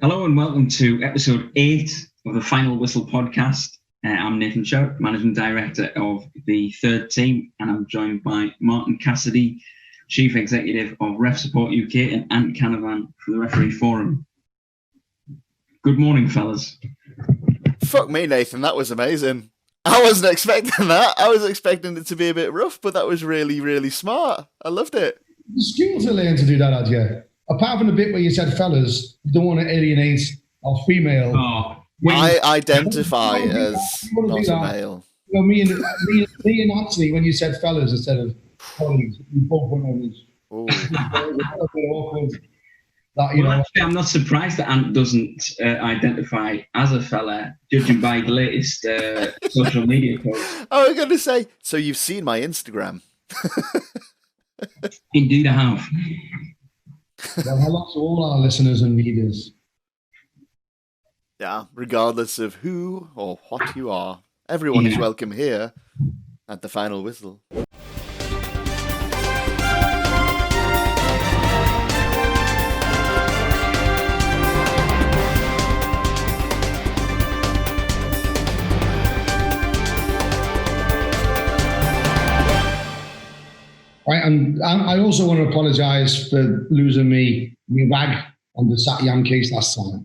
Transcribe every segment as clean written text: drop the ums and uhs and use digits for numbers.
Hello and welcome to episode 8 of the Final Whistle podcast. I'm Nathan Sherratt, Managing Director of the third team, and I'm joined by Martin Cassidy, Chief Executive of Ref Support UK, and Ant Canavan from the Referee Forum. Good morning, fellas. Fuck me, Nathan, that was amazing. I wasn't expecting that. I was expecting it to be a bit rough, but that was really, really smart. I loved it. The skills to learn to do that, had you? Apart from the bit where you said fellas, you don't want to alienate our female. Oh, I identify as not a male. You know, me and Anthony, when you said fellas instead of colleagues, we both went on this. A bit awkward. That, you know. Actually, I'm not surprised that Ant doesn't identify as a fella, judging by the latest social media posts. I was going to say, so you've seen my Instagram. Indeed, I have. Well, hello to all our listeners and readers. Yeah, regardless of who or what you are, everyone is welcome here at the Final Whistle. Right, and I also want to apologise for losing my bag on the Satyam case last time.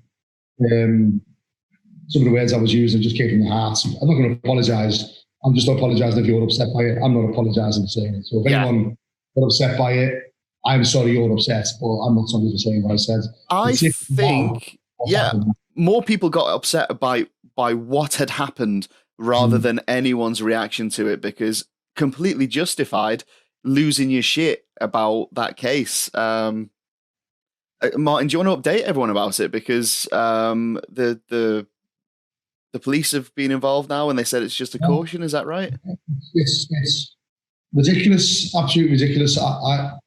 Some of the words I was using just came from the heart. I'm not going to apologise. I'm just apologising if you're upset by it. I'm not apologising for saying it. So if anyone got upset by it, I'm sorry you're upset, but I'm not sorry for saying what I said. I think, more people got upset by what had happened rather than anyone's reaction to it, because completely justified losing your shit about that case. Martin, do you want to update everyone about it? Because the police have been involved now, and they said it's just a caution. Is that right? It's ridiculous, absolutely ridiculous. A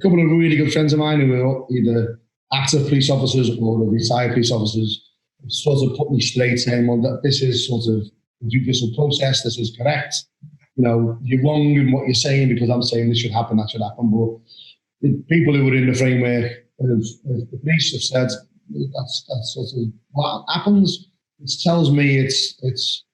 couple of really good friends of mine who were either active police officers or retired police officers sort of put me straight, saying, well, that this is sort of a judicial process, this is correct. You know, you're wrong in what you're saying because I'm saying this should happen, that should happen. But the people who were in the framework of the police have said that's sort of what happens. It tells me it's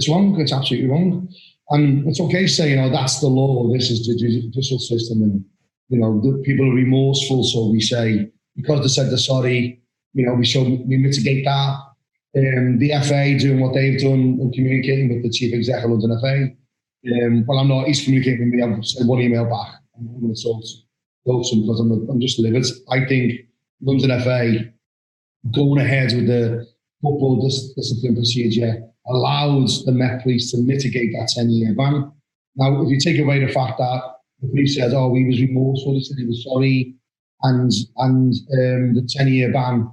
wrong. It's absolutely wrong, and it's okay saying, "Oh, that's the law. This is the judicial system," and you know, the people are remorseful. So we say because they said they're sorry, you know, we mitigate that. The FA doing what they've done and communicating with the chief executive of the FA. Well, I'm not. He's communicating with me. I've sent one email back. I'm going to talk to him because I'm just livid. I think London FA going ahead with the football discipline procedure allowed the Met Police to mitigate that 10-year ban. Now, if you take away the fact that the police said, "Oh, he was remorseful," he said he was sorry, and the 10-year ban,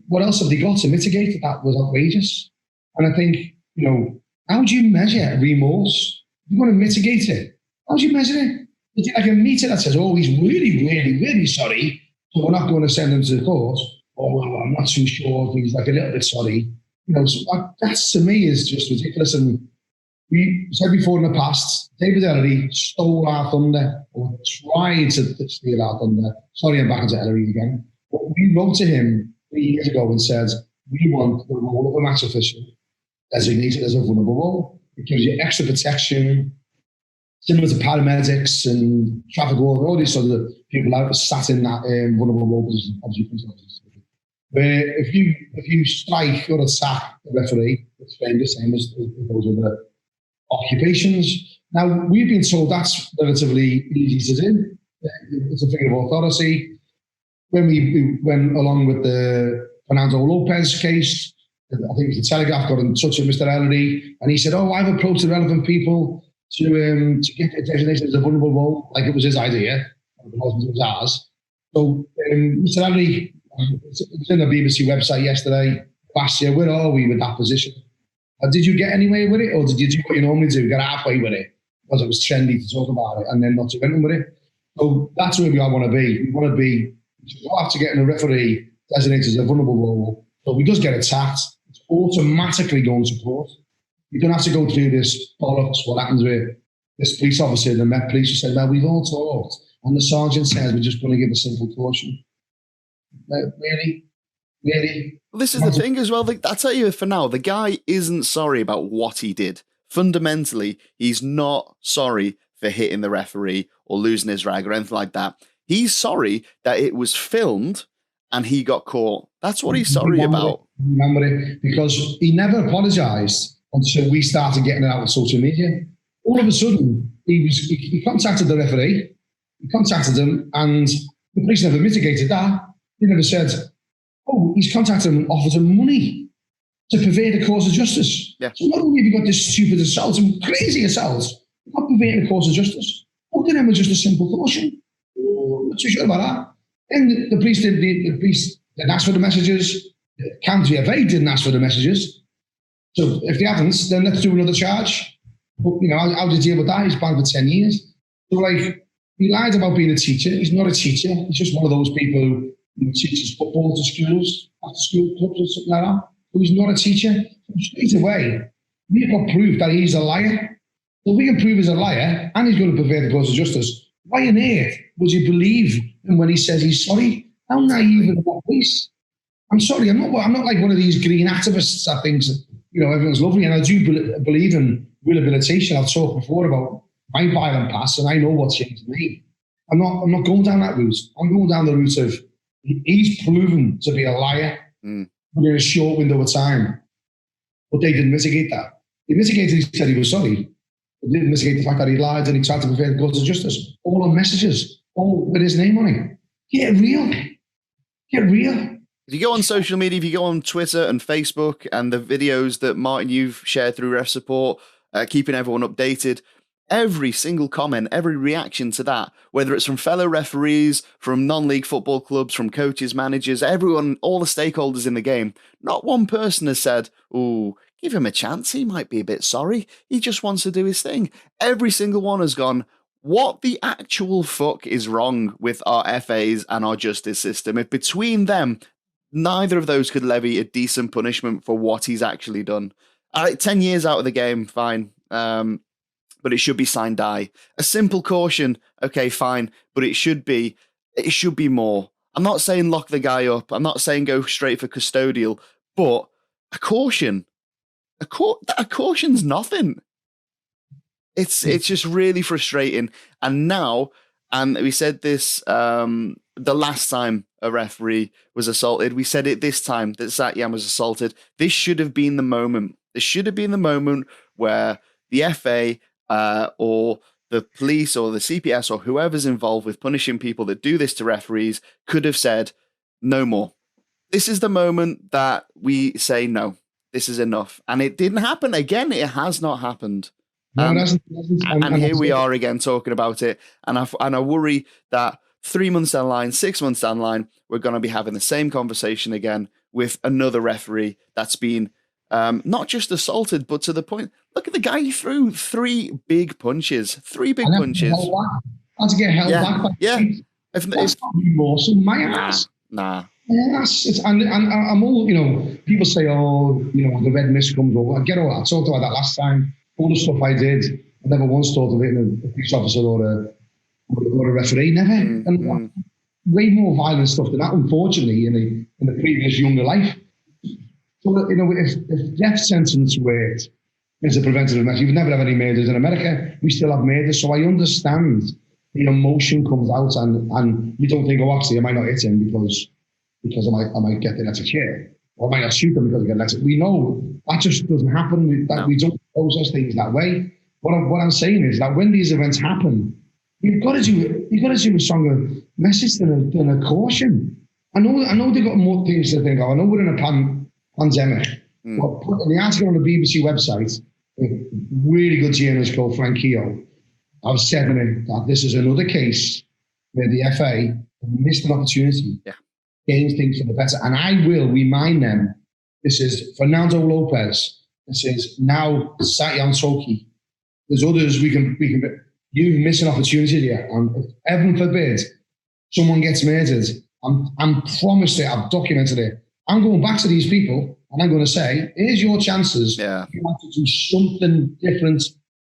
what else have they got to mitigate it? That was outrageous. And I think, you know, how do you measure remorse? You want to mitigate it. How do you measure it? Is it like a meter that says, "Oh, he's really, really, really sorry, so we're not going to send him to the court"? Or, "Well, I'm not too sure if he's like a little bit sorry." You know, so that to me is just ridiculous. And we said before in the past, David Ellery stole our thunder or tried to steal our thunder. Sorry, I'm back into Ellery again. But we wrote to him 3 years ago and said, we want the role of a match official designated as a vulnerable role. It gives you extra protection, similar to paramedics and traffic wardens, all these sort of people out sat in that vulnerable role position. Where if you strike or attack the referee, it's the same as those other occupations. Now, we've been told that's relatively easy to do. It's a figure of authority. When we went along with the Fernando Lopez case, I think it was the Telegraph got in touch with Mr. Ellery, and he said, "Oh, I've approached the relevant people to get a designation as a vulnerable role," like it was his idea, it was ours. So Mr. Ellery, it was in the BBC website yesterday, last year, where are we with that position? Did you get anywhere with it, or did you do what you normally do, get halfway with it, because it was trendy to talk about it, and then not to win with it? So that's where we all want to be. We want to be, after getting a referee designated as a vulnerable role, so if he does get attacked, it's automatically going to court. You don't have to go through this bollocks, what happens with this police officer, the Met Police, who said, "Well, we've all talked," and the sergeant says, "We're just going to give a simple caution." Really? really. This is the thing as well. I'll tell you for now, the guy isn't sorry about what he did. Fundamentally, he's not sorry for hitting the referee or losing his rag or anything like that. He's sorry that it was filmed and he got caught. That's what he's sorry about. Remember it, because he never apologised until we started getting it out on social media. All of a sudden, he contacted the referee, he contacted him, and the police never mitigated that. They never said, oh, he's contacted him and offered him money to pervade a course of justice. Yeah. So not only have you got this stupid assault and crazy assault, not pervading a course of justice, what did them with just a simple caution? I'm not too sure about that. And the police didn't ask for the messages. County FA didn't ask for the messages. So if they haven't, then let's do another charge. But, how do you deal with that? He's banned for 10 years. So, he lied about being a teacher. He's not a teacher. He's just one of those people who teaches football to schools, after school clubs or something like that. But he's not a teacher. So straight away, we've got proof that he's a liar. So if we can prove he's a liar and he's going to pervade the course of justice, why on earth would you believe him when he says he's sorry? How naive are the police? I'm sorry, I'm not like one of these green activists that thinks, everyone's lovely. And I do believe in rehabilitation. I've talked before about my violent past, and I know what changed me. I'm not going down that route. I'm going down the route of he's proven to be a liar within a short window of time. But they didn't mitigate that. They mitigated, he said he was sorry. They didn't mitigate the fact that he lied and he tried to pervade the course of justice. All on messages, all with his name on it. Get real. Get real. If you go on social media, if you go on Twitter and Facebook and the videos that Martin, you've shared through Ref Support, keeping everyone updated, every single comment, every reaction to that, whether it's from fellow referees, from non-league football clubs, from coaches, managers, everyone, all the stakeholders in the game, not one person has said, "Ooh, give him a chance. He might be a bit sorry. He just wants to do his thing." Every single one has gone, what the actual fuck is wrong with our FAs and our justice system? If between them, neither of those could levy a decent punishment for what he's actually done. 10 years out of the game, fine. But it should be signed die. A simple caution, okay, fine. But it should be more. I'm not saying lock the guy up. I'm not saying go straight for custodial. But a caution. A caution's nothing. It's just really frustrating. And now, and we said this the last time a referee was assaulted. We said it this time that Satyam was assaulted. This should have been the moment. This should have been the moment where the FA or the police or the CPS or whoever's involved with punishing people that do this to referees could have said, no more. This is the moment that we say, no, this is enough. And it didn't happen. Again, it has not happened. No, it hasn't. And here we are again talking about it. And I worry that 3 months down the line, 6 months down the line, we're going to be having the same conversation again with another referee that's been not just assaulted, but to the point. Look at the guy, he threw 3 big punches. 3 big punches. Had to get held back. Yeah. That's not remorse in my ass. Nah. Yes, and I'm all, people say, oh, the red mist comes over. I get all that. I talked about that last time. All the stuff I did, I never once thought of it in a police officer or a referee, never. And way more violent stuff than that, unfortunately, in the previous younger life. So, if death sentence worked as a preventative measure, you would never have any murders in America. We still have murders, so I understand the emotion comes out, and you don't think, oh, actually, I might not hit him because I might get the electric chair, or I might not shoot him because I get electric. We know that just doesn't happen. We don't process things that way. What I'm saying is that when these events happen, you've got to do a stronger message than a caution. I know they've got more things to think of. I know we're in a pandemic. But in the article on the BBC website, a really good journalist called Frank Keogh, I've said in it that this is another case where the FA missed an opportunity. Yeah. Change things for the better. And I will remind them, this is Fernando Lopez, this is now Satyam Toki. There's others you miss an opportunity here. And if heaven forbid someone gets murdered, I'm promised it, I've documented it. I'm going back to these people and I'm going to say, here's your chances. Yeah. You have to do something different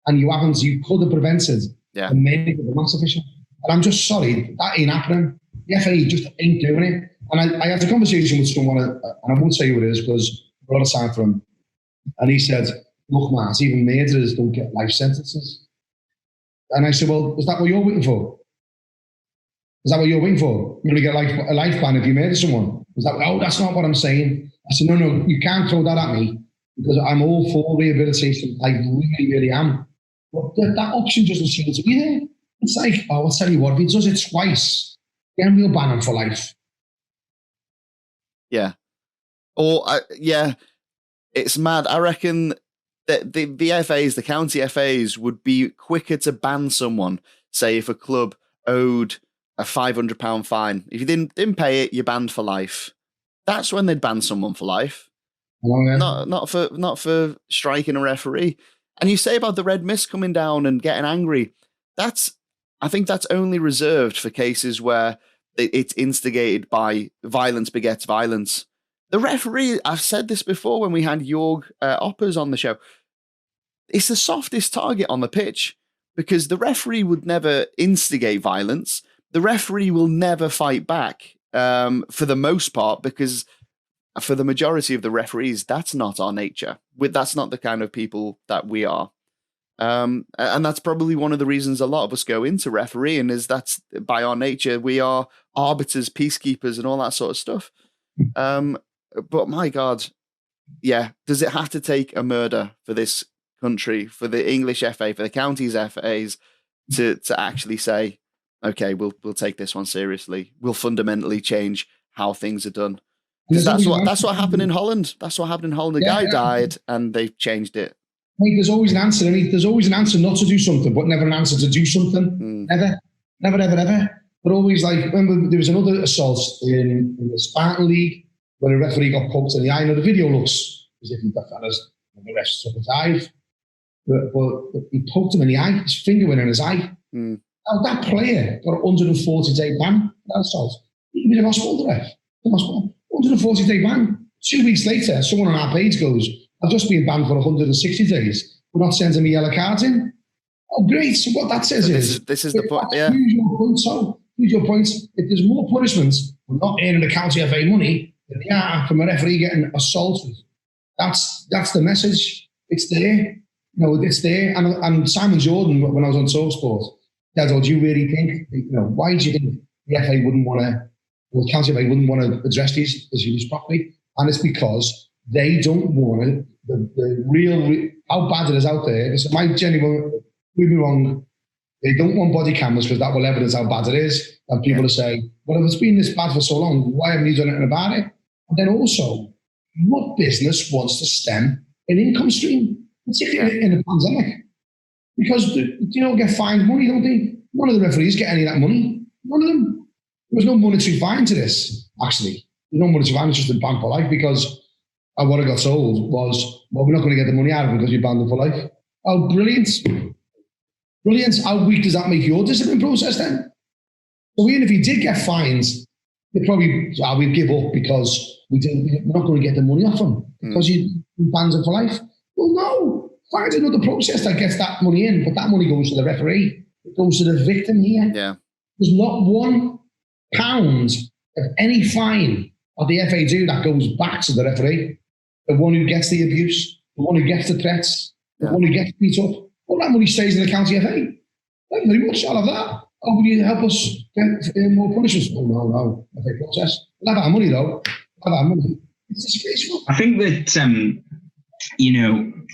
and you could have prevented and made it a mass official. And I'm just sorry, that ain't happening. The FA just ain't doing it. And I had a conversation with someone, and I won't say who it is because a lot of time for him. And he said, look, man, even murderers don't get life sentences. And I said, well, is that what you're waiting for? Is that what you're waiting for? You're going to get a life ban if you murder someone? Oh, that's not what I'm saying. I said, no, you can't throw that at me because I'm all for rehabilitation. I really, really am. But that option doesn't seem to be there. It's like, I'll tell you what, if he does it twice, then we'll ban him for life. Yeah. It's mad. I reckon that the FAs, the county FAs, would be quicker to ban someone, say if a club owed a £500 fine. If you didn't pay it, you're banned for life. That's when they'd ban someone for life. Oh, yeah. Not for striking a referee. And you say about the red mist coming down and getting angry. I think that's only reserved for cases where it's instigated by violence begets violence. The referee, I've said this before when we had Jorg Oppers on the show, it's the softest target on the pitch because the referee would never instigate violence. The referee will never fight back for the most part because for the majority of the referees, that's not our nature. That's not the kind of people that we are. And that's probably one of the reasons a lot of us go into refereeing is that's by our nature, we are arbiters, peacekeepers and all that sort of stuff. But my God, yeah, does it have to take a murder for this country, for the English FA, for the counties FAs to actually say, okay, we'll take this one seriously. We'll fundamentally change how things are done. Because that's what happened in Holland. That's what happened in Holland. The guy died and they changed it. Mate, there's always an answer. There's always an answer not to do something, but never an answer to do something. Never, ever. But always remember there was another assault in the Spartan League where a referee got poked in the eye. Now the video looks as if the rest took his eye. But he poked him in the eye, his finger went in his eye. Now that player got a 140-day ban for that assault. He was in hospital, the ref. 140-day ban. 2 weeks later, someone on our page goes, I've just been banned for 160 days. We're not sending me yellow cards in. Oh, great. So what that says this is the point. Yeah. Here's your point. If there's more punishments for not earning the county FA money than they are from a referee getting assaulted, that's the message. It's there. It's there. And Simon Jordan, when I was on TalkSport, said, do you really think, why do you think the FA wouldn't want to, or the county FA wouldn't want to address these issues properly? And it's because they don't want the real, how bad it is out there. It's my genuine, prove me wrong, they don't want body cameras because that will evidence how bad it is. And people will say, well, if it's been this bad for so long, why haven't you done anything about it? And then also, what business wants to stem an income stream, particularly in a pandemic? Because they don't get fined money, don't they? None of the referees get any of that money. None of them. There was no monetary fine to this, actually. There's no monetary fine, it's just a ban for life because what I got told was, well, we're not going to get the money out of it because you banned them for life. Oh, brilliant. Brilliant. How weak does that make your discipline process then? So even if you did get fines, they'd probably, we'd give up because we're not going to get the money off them because you banned them for life. Well, no. Find another process that gets that money in, but that money goes to the referee. It goes to the victim here. Yeah. There's not £1 of any fine of the FA do that goes back to the referee. The one who gets the abuse, the one who gets the threats, the one who gets beat up. All that money stays in the county FA. Thank you very much, I'll have that. Oh, will you help us get more punishments? Oh, no. FA process. We'll have our money, though. We'll have our money. It's disgraceful. I think that,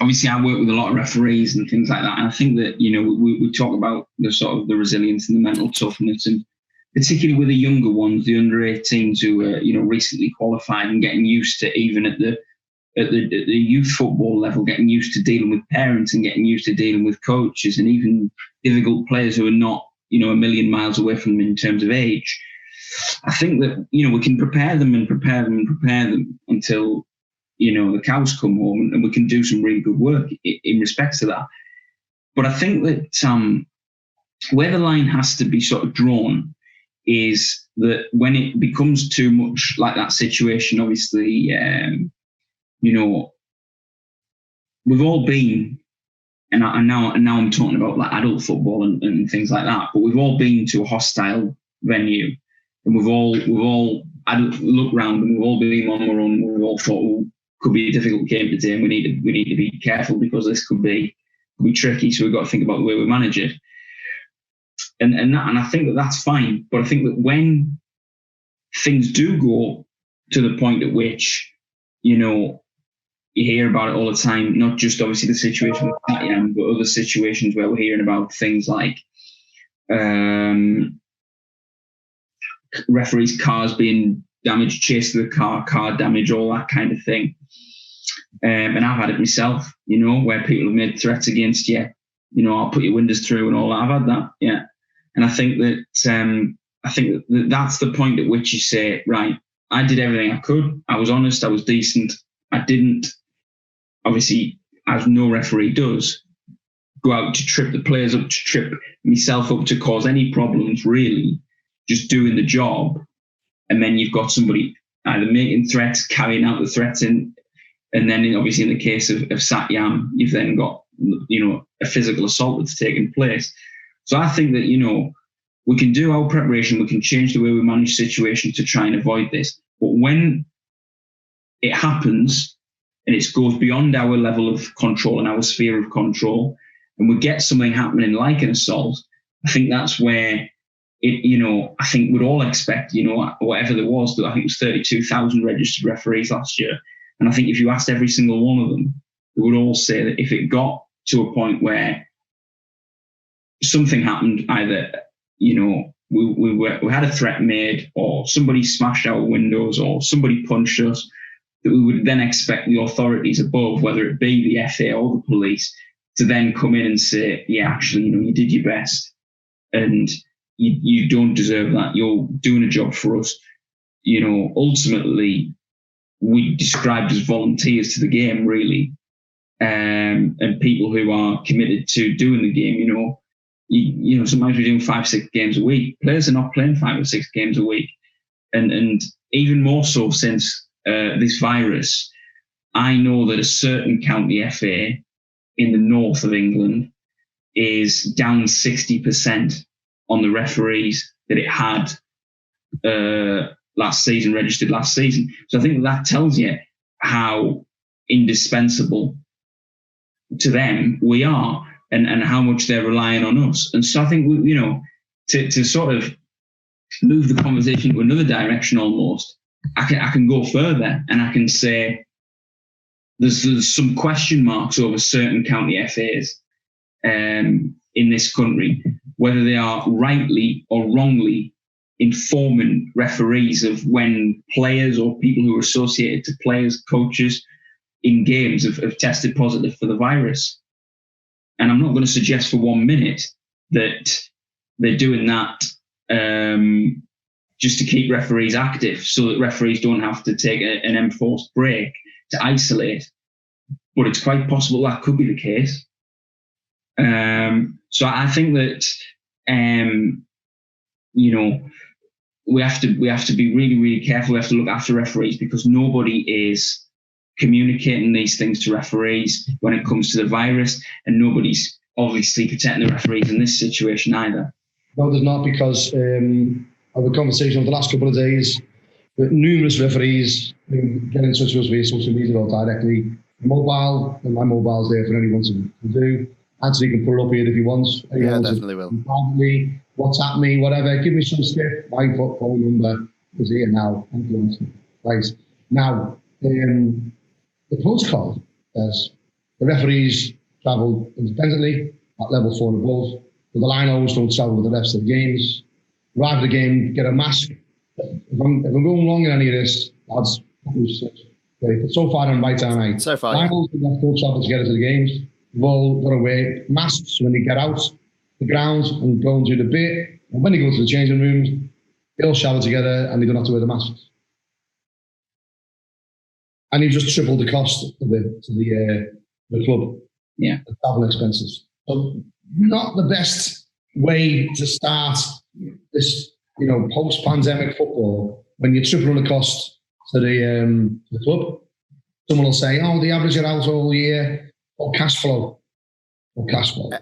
obviously I work with a lot of referees and things like that. And I think that, we talk about the sort of the resilience and the mental toughness, and particularly with the younger ones, the under 18s who are, recently qualified and getting used to, even at the youth football level, getting used to dealing with parents and getting used to dealing with coaches and even difficult players who are not, a million miles away from them in terms of age. I think that, we can prepare them until, the cows come home, and we can do some really good work in respect to that. But I think that where the line has to be sort of drawn is that when it becomes too much like that situation, obviously, we've all been, and now I'm talking about like adult football and things like that, but we've all been to a hostile venue, and we've all I look round and we've all been on our own. We've all thought, oh, could be a difficult game today, and we need to be careful because this could be tricky. So we've got to think about the way we manage it. And I think that's fine. But I think that when things do go to the point at which, you hear about it all the time, not just obviously the situation with Satyam, but other situations where we're hearing about things like referees' cars being damaged, chase of the car damage, all that kind of thing. And I've had it myself, where people have made threats against you, I'll put your windows through and all that. I've had that, yeah. And I think that that's the point at which you say, right, I did everything I could. I was honest. I was decent. I didn't, obviously, as no referee does, go out to trip the players up, to trip myself up, to cause any problems, really. Just doing the job. And then you've got somebody either making threats, carrying out the threats, and then obviously in the case of Satyam, you've then got, a physical assault that's taken place. So I think that, we can do our preparation, we can change the way we manage situations to try and avoid this. But when it happens and it goes beyond our level of control and our sphere of control, and we get something happening like an assault, I think that's where it, I think we'd all expect, whatever there was, I think it was 32,000 registered referees last year. And I think if you asked every single one of them, they would all say that if it got to a point where something happened, either, we had a threat made, or somebody smashed our windows, or somebody punched us, that we would then expect the authorities above, whether it be the FA or the police, to then come in and say, yeah, actually, you did your best, and you don't deserve that. You're doing a job for us. Ultimately, we described as volunteers to the game, really, and people who are committed to doing the game. Sometimes we're doing 5-6 games a week. Players are not playing 5 or 6 games a week, and even more so since this virus. I know that a certain county FA in the north of England is down 60% on the referees that it had registered last season. So I think that tells you how indispensable to them we are, and how much they're relying on us. And so I think, to sort of move the conversation to another direction almost, I can go further and I can say there's some question marks over certain county FAs in this country, whether they are rightly or wrongly informing referees of when players or people who are associated to players, coaches in games have tested positive for the virus. And I'm not going to suggest for 1 minute that they're doing that just to keep referees active, so that referees don't have to take an enforced break to isolate. But it's quite possible that could be the case. So I think that we have to be really, really careful. We have to look after referees, because nobody is communicating these things to referees when it comes to the virus, and nobody's obviously protecting the referees in this situation either. No, there's not, because of a conversation over the last couple of days with numerous referees who get in touch with us via social media or directly. Mobile, and my mobile's there for anyone to do. Anthony can put it up here if he wants. Yeah, definitely will. Privately, WhatsApp me, whatever. Give me some stuff. My phone number is here now. Thank you, Anthony. Right. Now, the protocol says the referees travel independently at level 4 and above, but the linos don't travel with the rest of the games. Arrive at the game, get a mask. If I'm going wrong in any of this, lads, but so far I'm right, aren't I? So far, linos have full travel to get into the games. They've all got to wear masks when they get out the ground and go and do the bit. And when they go to the changing rooms, they all shower together and they don't have to wear the masks. And you just tripled the cost of it to the club. Yeah. The travel expenses. So not the best way to start this, post-pandemic football, when you're tripling the cost to the club. Someone will say, they average it out all year, or cash flow.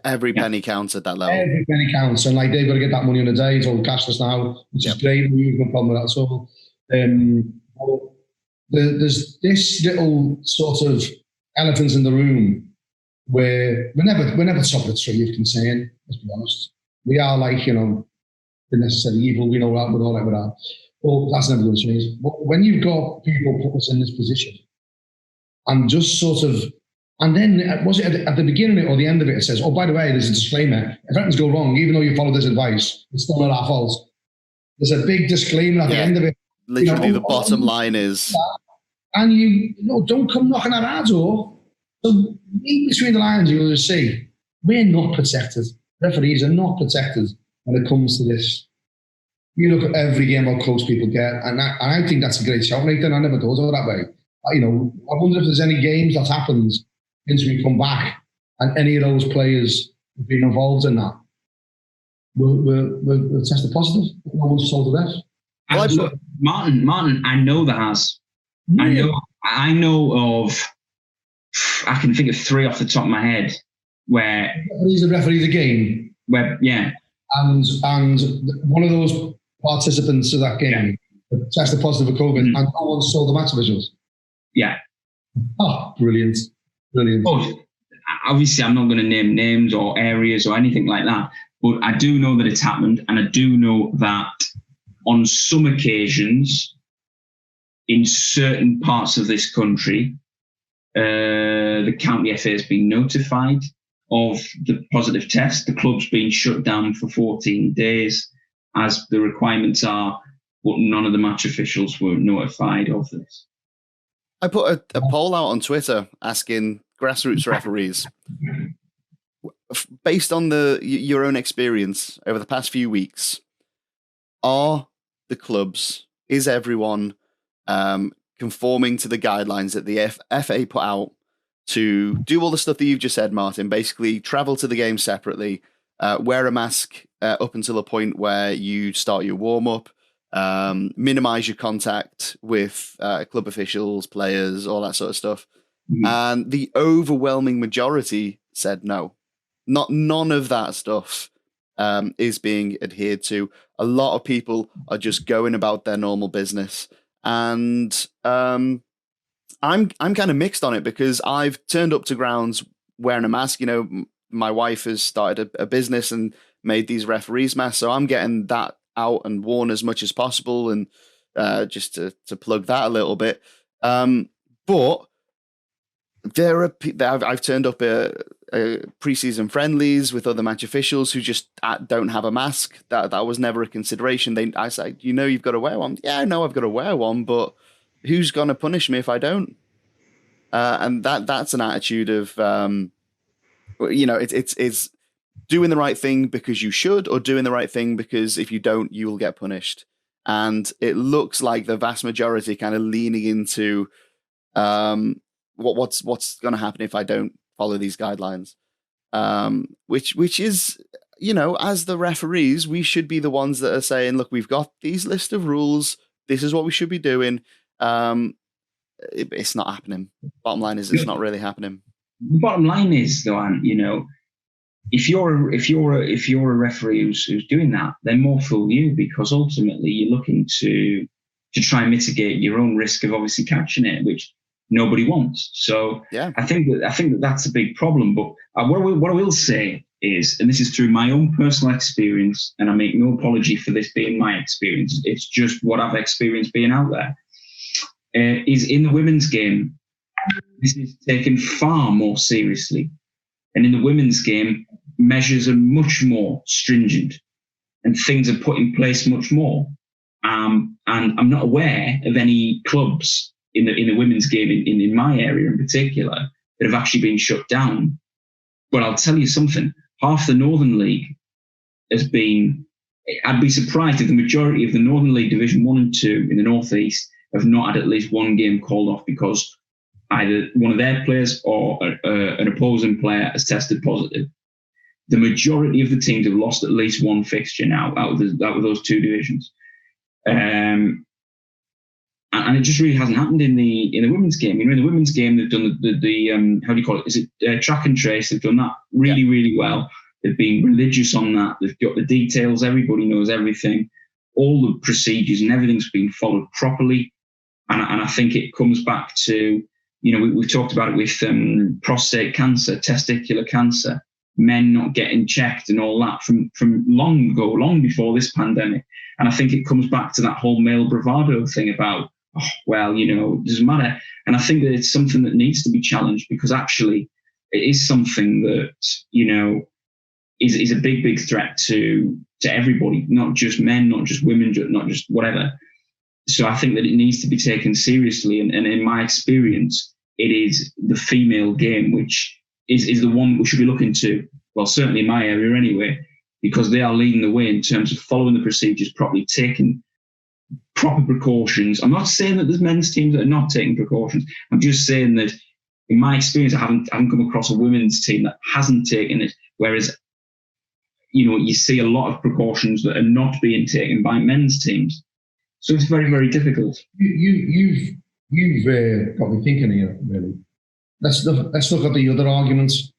Every penny counts at that level. Every penny counts, and they've got to get that money on the day. It's all cashless now, which is great. We've no problem with that at all. There's this little sort of elephant in the room where we're never top of the tree of concern, let's be honest. We are like, the necessary evil, we know that, we're all like that. Well, that's never going to change. But when you've got people put us in this position and just sort of, and then was it at the beginning of it or the end of it, it says, oh, by the way, there's a disclaimer. If anything's go wrong, even though you follow this advice, it's still not our fault. There's a big disclaimer at the end of it. Literally, the bottom line is... And don't come knocking at our door. So read between the lines, you'll just see, we're not protected. Referees are not protected when it comes to this. You look at every game how close people get, and I think that's a great shout, Nathan. I never thought of it that way. I wonder if there's any games that happens since we come back and any of those players have been involved in that. We'll test the positive. No one's told the rest. Martin, I know there has. Yeah. I know of. I can think of 3 off the top of my head where referees a game. Where and one of those participants of that game tested positive for COVID, and no one saw the match visuals. Yeah. Oh, brilliant. But obviously, I'm not going to name names or areas or anything like that. But I do know that it's happened, and I do know that on some occasions, in certain parts of this country, the county FA has been notified of the positive test. The club's been shut down for 14 days, as the requirements are, but none of the match officials were notified of this. I put a poll out on Twitter asking grassroots referees, based on your own experience over the past few weeks, are the clubs, is everyone conforming to the guidelines that the FA put out to do all the stuff that you've just said, Martin? Basically, travel to the game separately, wear a mask up until a point where you start your warm-up, minimize your contact with club officials, players, all that sort of stuff. And the overwhelming majority said no. None of that stuff is being adhered to. A lot of people are just going about their normal business. And I'm kind of mixed on it, because I've turned up to grounds wearing a mask. My wife has started a business and made these referees masks, so I'm getting that out and worn as much as possible, and just to plug that a little bit. But there are I've turned up pre-season friendlies with other match officials who just don't have a mask. That was never a consideration. I say, you've got to wear one. Yeah, I know I've got to wear one, but who's going to punish me if I don't? And that's an attitude of, it's doing the right thing because you should, or doing the right thing because if you don't, you will get punished. And it looks like the vast majority kind of leaning into what's going to happen if I don't follow these guidelines, which is, as the referees, we should be the ones that are saying, look, we've got these list of rules. This is what we should be doing. It's not happening. Bottom line is, it's not really happening. The bottom line is, though, Ant, if you're a referee who's doing that, then more fool you, because ultimately you're looking to try and mitigate your own risk of obviously catching it, which nobody wants. So yeah. I think that's a big problem. But what I will say is, and this is through my own personal experience, and I make no apology for this being my experience, it's just what I've experienced being out there, is in the women's game, this is taken far more seriously. And in the women's game, measures are much more stringent and things are put in place much more. And I'm not aware of any clubs in the women's game in my area in particular that have actually been shut down. But I'll tell you something, half the Northern League has been, I'd be surprised if the majority of the Northern League Division 1 and 2 in the North East have not had at least one game called off because either one of their players or an opposing player has tested positive. The majority of the teams have lost at least one fixture now out of those two divisions. And it just really hasn't happened in the women's game. In the women's game, they've done the how do you call it? Is it track and trace? They've done that really, really well. They've been religious on that. They've got the details. Everybody knows everything. all the procedures and everything's been followed properly. And I think it comes back to, we've talked about it with prostate cancer, testicular cancer, men not getting checked and all that from long ago, long before this pandemic. And I think it comes back to that whole male bravado thing about, it doesn't matter. And I think that it's something that needs to be challenged, because actually it is something that, is a big, big threat to everybody, not just men, not just women, not just whatever. So I think that it needs to be taken seriously. And in my experience, it is the female game, which is the one we should be looking to. Well, certainly in my area anyway, because they are leading the way in terms of following the procedures properly, taking proper precautions. I'm not saying that there's men's teams that are not taking precautions. I'm just saying that in my experience, I haven't come across a women's team that hasn't taken it. Whereas, you see a lot of precautions that are not being taken by men's teams. So it's very, very difficult. You've got me thinking here, really. Let's look at the other arguments.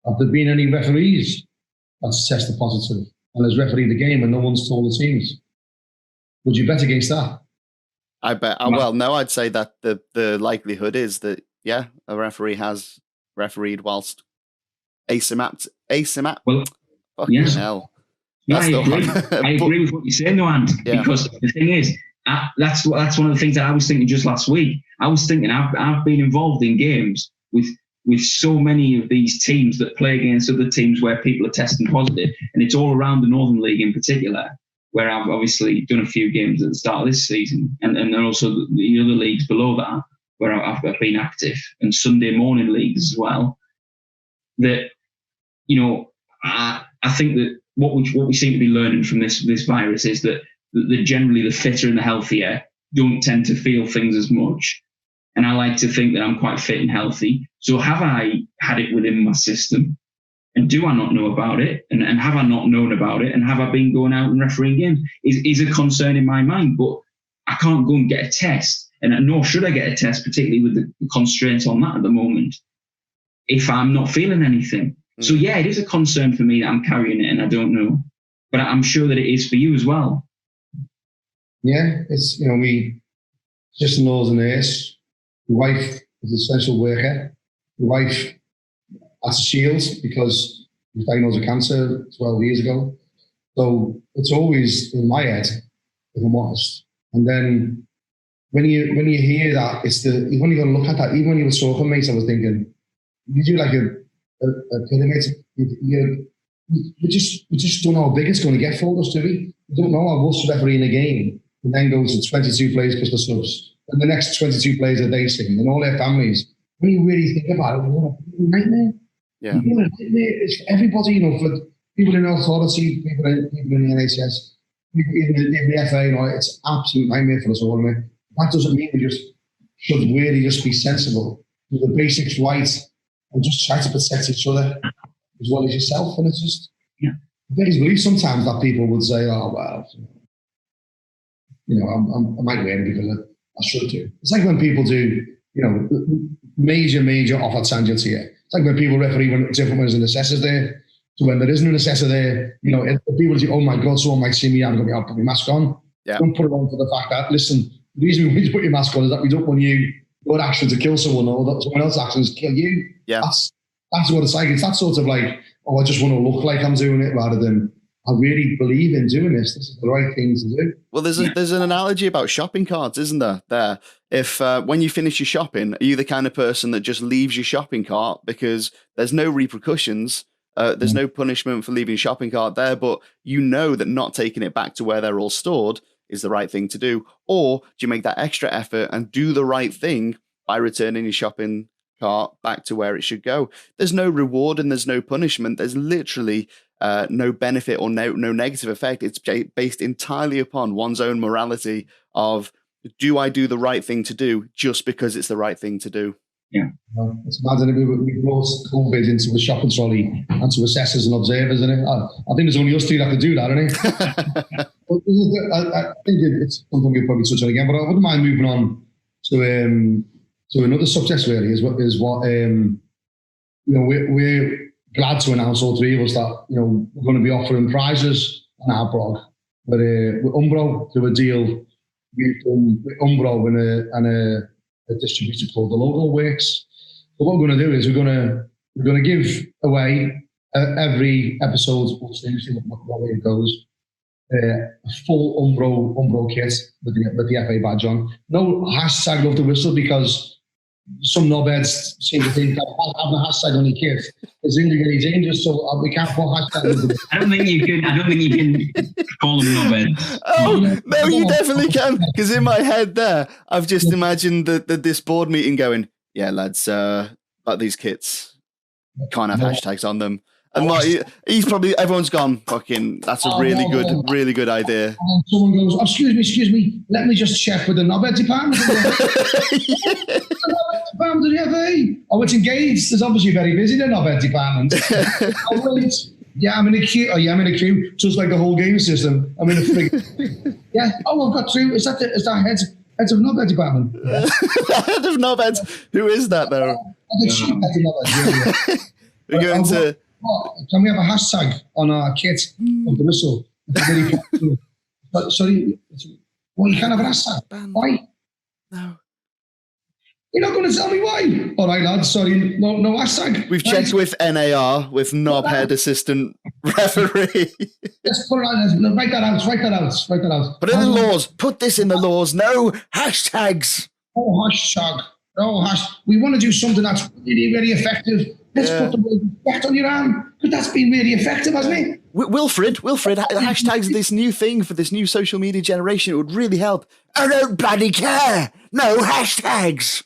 Have there been any referees that's tested positive and has refereed the game and no one's told the teams? Would you bet against that? I bet. No, I'd say that the likelihood is that, a referee has refereed whilst asymptomatic. Well, fucking hell. Yeah, I agree. I agree with what you're saying, though, Ant, because the thing is, that's one of the things that I was thinking just last week. I was thinking I've been involved in games with so many of these teams that play against other teams where people are testing positive, and it's all around the Northern League in particular, where I've obviously done a few games at the start of this season, and then also the other leagues below that where I've been active, and Sunday morning leagues as well. That, I think that what we seem to be learning from this virus is that generally the fitter and the healthier don't tend to feel things as much. And I like to think that I'm quite fit and healthy. So have I had it within my system? And do I not know about it? And have I not known about it? And have I been going out and refereeing games? Is a concern in my mind, but I can't go and get a test. And nor should I get a test, particularly with the constraints on that at the moment, if I'm not feeling anything. So yeah, it is a concern for me that I'm carrying it and I don't know. But I'm sure that it is for you as well. Yeah, it's, we just knows a nurse. The wife is an essential worker. The wife has a shield because he was diagnosed with cancer 12 years ago. So it's always in my head, if I'm honest. And then when you hear that, you've only got to look at that. Even when you were talking, mate, I was thinking, you do like a pyramid. We just don't know how big it's going to get for us, do we? We don't know how us refereeing a game and then goes to 22 players plus the subs. And the next 22 players are they singing and all their families. When you really think about it, what a nightmare. Yeah. It's for everybody, for people in authority, people in the NHS, people in the FA, it's an absolute nightmare for us all. That doesn't mean we just should really just be sensible, do the basics right, and just try to protect each other as well as yourself. And it's just, I believe sometimes that people would say, oh, well, I might win because I should do. It's like when people do, major off tangents here. It's like when people referee when different when there's an assessor there. So when there isn't an assessor there, if people say, oh my God, someone might see me, I'm going to put my mask on. Yeah. Don't put it on for the fact that, listen, the reason we need to put your mask on is that we don't want your action to kill someone or that someone else's actions kill you. Yeah. That's what it's like. It's that sort of like, oh, I just want to look like I'm doing it rather than I really believe in doing this. This is the right thing to do. Well, there's an analogy about shopping carts, isn't there? If when you finish your shopping, are you the kind of person that just leaves your shopping cart because there's no repercussions, there's no punishment for leaving your shopping cart there, but you know that not taking it back to where they're all stored is the right thing to do? Or do you make that extra effort and do the right thing by returning your shopping cart back to where it should go? There's no reward and there's no punishment. There's literally no benefit or no negative effect. It's based entirely upon one's own morality of, do I do the right thing to do just because it's the right thing to do? Yeah. Well, it's mad that we brought COVID into a shopping trolley and to assessors and observers, isn't it? I think there's only us two that could do that, isn't it? I think it's something we'll probably touch on again, but I wouldn't mind moving on to another subject really, is what we're glad to announce, all three of us, that we're going to be offering prizes on our blog with Umbro through a deal we've done with Umbro and a distributor called The Logo Works. But what we're going to do is we're going to give away every episode, we'll see what way it goes, a full Umbro kit with the FA badge on. No hashtag love the whistle, because some knobheads seem to think that having a hashtag on your kit is really dangerous, so we can't put hashtag love the whistle. I don't think you can call them knobheads. Oh, no, you definitely can. Because in my head there, I've just imagined this board meeting going, yeah, lads, like these kits can't have hashtags on them. And he's probably, everyone's gone, fucking, that's a really good idea. And someone goes, excuse me, let me just check with the knobhead department. Oh, it's engaged. It's obviously very busy, the knobhead department. Oh, wait. Yeah, I'm in a queue. Oh, yeah, I'm in a queue. Just like the whole game system. I'm in a frig. Yeah. Oh, I've got through. Is that heads of knobhead department? Yeah. Head of knobheads. Who is that, though? We're going to... Can we have a hashtag on our kit of the whistle? Sorry, well, you can't have a hashtag. Why? No. You're not going to tell me why? All right, lads, sorry, no hashtag. We've checked with NAR, with knobhead assistant referee. Let's put it on. Write that out. Put it in the laws. Put this in the laws. No hashtags. No hashtag. We want to do something that's really, really effective. Let's put the word respect on your arm, because that's been really effective, hasn't it? Wilfred, hashtags are this new thing for this new social media generation. It would really help. I don't bloody care. No hashtags.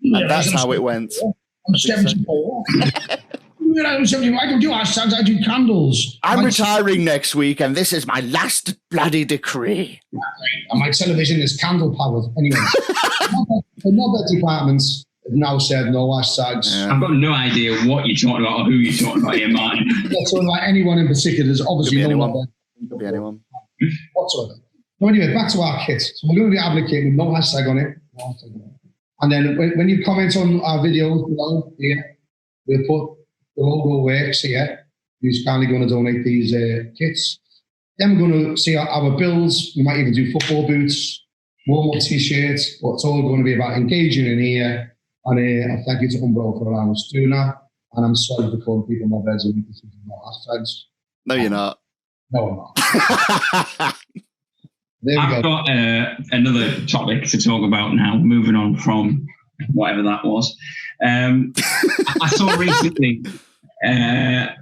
And that's how it went. I'm 74. I'm 74. I don't do hashtags, I do candles. I'm retiring next week, and this is my last bloody decree. And my television is candle powered. Anyway, the knobhead departments have now said no hashtags. I've got no idea what you're talking about or who you're talking about here, Martin. Not talking about anyone in particular. There's obviously no knobhead. Could be anyone. Whatsoever. So anyway, back to our kit. So we're going to be advocating no hashtag on it. And then when you comment on our videos below here, we'll put The Logo Works here, who's kindly going to donate these kits. Then we're going to see our bills. We might even do football boots, more t-shirts, but it's all going to be about engaging in here. And thank you to Umbro for allowing us to do that. And I'm sorry for calling people knobheads and making something about hashtags. No, you're not. No, I'm not. I've got another topic to talk about now, moving on from whatever that was. I saw recently that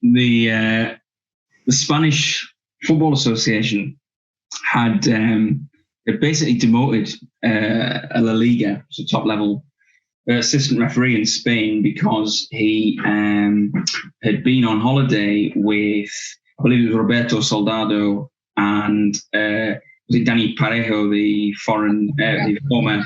the Spanish Football Association had basically demoted a La Liga, so top level assistant referee in Spain, because he had been on holiday with, I believe it was Roberto Soldado and was it Danny Parejo, the former.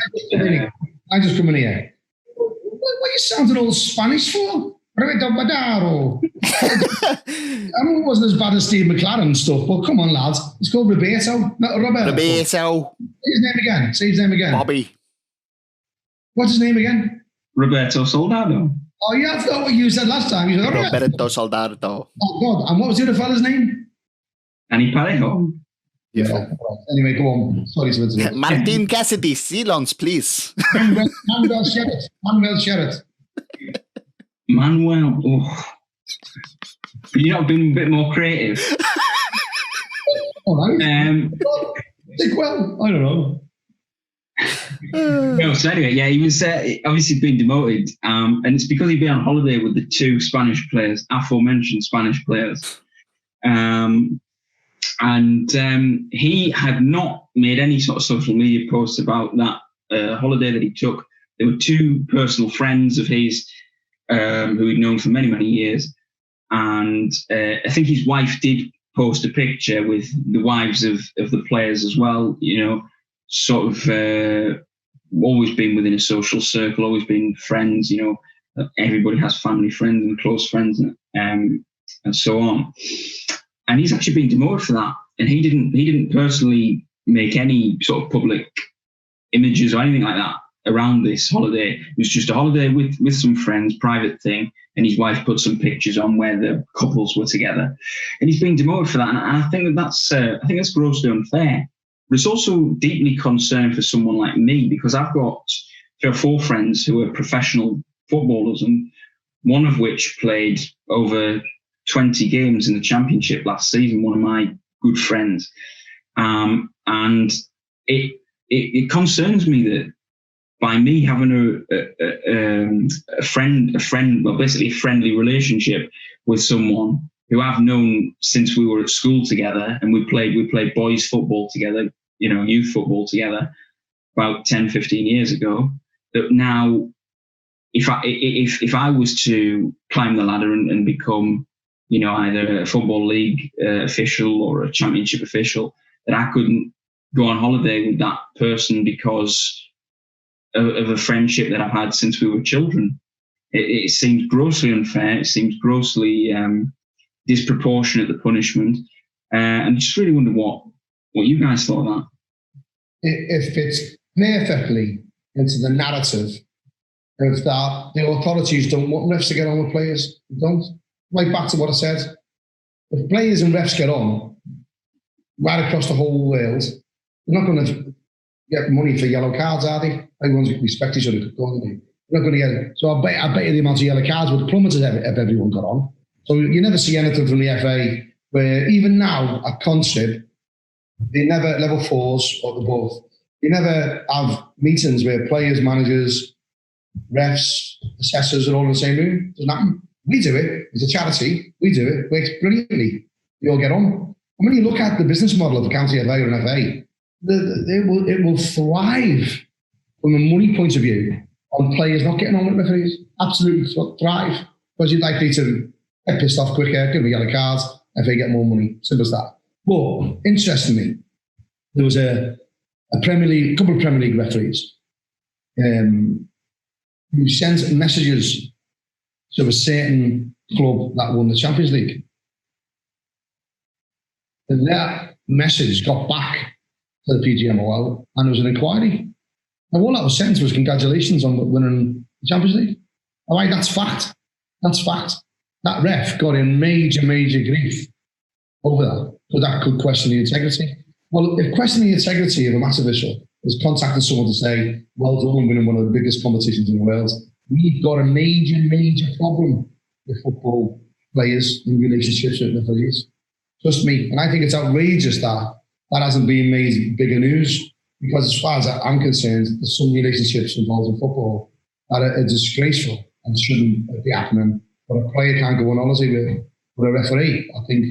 I just come in here. What are you sounding all Spanish for? Roberto Badaro. I know it wasn't as bad as Steve McLaren stuff, but come on, lads. It's called Roberto, not Roberto. Roberto. Say his name again. Bobby. What's his name again? Roberto Soldado. Oh, yeah, I forgot what you said last time. You said, Roberto Soldado. Oh, God. And what was the other fella's name? Danny Parejo. Yeah. Anyway, go on. Sorry to interrupt. Martin Cassidy, silence, please. Manuel Sherratt. Manuel. Oh. Could you not have been a bit more creative? All right. Well, I don't know. No, so anyway, yeah, he was obviously been demoted, and it's because he'd been on holiday with the two Spanish players, aforementioned Spanish players. And he had not made any sort of social media posts about that holiday that he took. There were two personal friends of his who he'd known for many, many years. And I think his wife did post a picture with the wives of the players as well, you know, sort of always been within a social circle, always been friends, you know, everybody has family friends and close friends and so on. And he's actually been demoted for that. And he didn't personally make any sort of public images or anything like that. around this holiday. It was just a holiday with some friends, private thing, and his wife put some pictures on where the couples were together, and he's been demoted for that. And I think that's grossly unfair. But it's also deeply concerned for someone like me, because I've got 3 or 4 friends who are professional footballers, and one of which played over 20 games in the Championship last season, one of my good friends. And it concerns me that by me having a friendly relationship with someone who I've known since we were at school together, and we played boys football together, youth football together about 10, 15 years ago, that now if I was to climb the ladder and become, either a football league official or a championship official, that I couldn't go on holiday with that person because of a friendship that I've had since we were children. It seems grossly unfair. It seems grossly disproportionate, the punishment. And I just really wonder what you guys thought of that. It fits perfectly into the narrative of that the authorities don't want refs to get on with players. They don't. Right back to what I said. If players and refs get on right across the whole world, they're not going to get money for yellow cards, are they? Everyone's going to respect each other. They're not going to get it. So I bet you the amount of yellow cards would have plummeted if everyone got on. So you never see anything from the FA where, even now at Contrib, they never, level 4s or above, they never have meetings where players, managers, refs, assessors are all in the same room. Doesn't happen. We do it. It's a charity. We do it. It works brilliantly. We all get on. And when you look at the business model of the county FA or an FA, it will thrive from a money point of view on players not getting on with referees. Absolutely thrive, because you're likely to get pissed off quicker, give them yellow cards, FA get more money. Simple as that. But interestingly, there was a couple of Premier League referees who sent messages to a certain club that won the Champions League. And that message got back to the PGMOL, and there was an inquiry. And all that was sent was congratulations on winning the Champions League. All right, that's fact. That's fact. That ref got in major grief over that, so that could question the integrity. Well, if questioning the integrity of a match official is contacting someone to say, well done, winning one of the biggest competitions in the world, we've got a major problem with football players in relationships with referees. Trust me. And I think it's outrageous that hasn't been made bigger news, because as far as I'm concerned, there's some relationships involved in football that are disgraceful and shouldn't be happening. But a player can't go on holiday with a referee. I think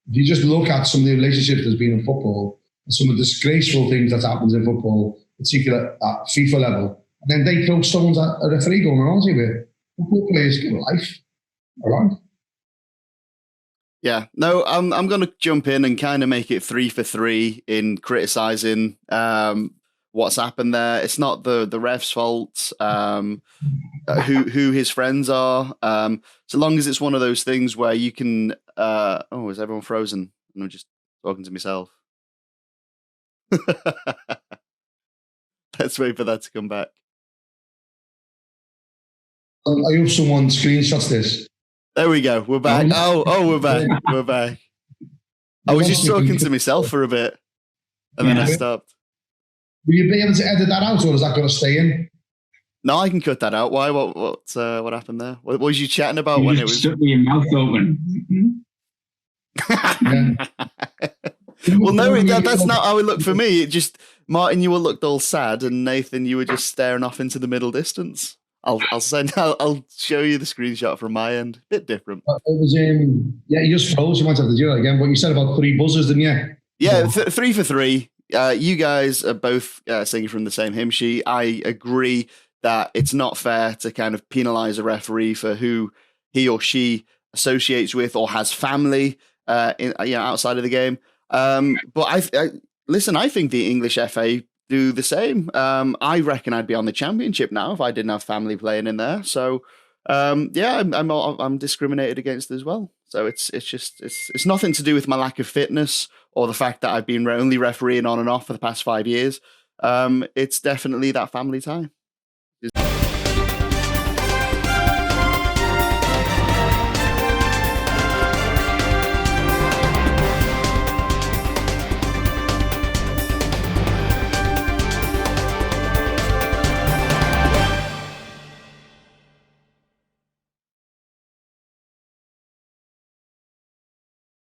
if you just look at some of the relationships there's been in football, and some of the disgraceful things that happens in football, particularly at FIFA level, and then they throw stones at a referee going on holiday with, football players give life. All right. Yeah, no, I'm going to jump in and kind of make it 3 for 3 in criticising what's happened there. It's not the ref's fault, who his friends are. So long as it's one of those things where you can. Is everyone frozen? I'm just talking to myself. Let's wait for that to come back. I hope someone screenshots this. There we go. We're back. Oh, we're back. We're back. I was just talking to myself for a bit, and then I stopped. Will you be able to edit that out, or is that going to stay in? No, I can cut that out. Why? What happened there? What was you chatting about when it was? Stuck with your mouth open. Well, no, that's not how it looked for me. It just, Martin, you looked all sad, and Nathan, you were just staring off into the middle distance. I'll show you the screenshot from my end. Bit different. It was you just froze. You might have to do it again. What you said about 3 buzzers, didn't you? Yeah, 3 for 3. You guys are both singing from the same hymn sheet. I agree that it's not fair to kind of penalise a referee for who he or she associates with or has family outside of the game. But listen, I think the English FA do the same. I reckon I'd be on the Championship now if I didn't have family playing in there. So I'm discriminated against as well. So it's nothing to do with my lack of fitness or the fact that I've been only refereeing on and off for the past 5 years. It's definitely that family time.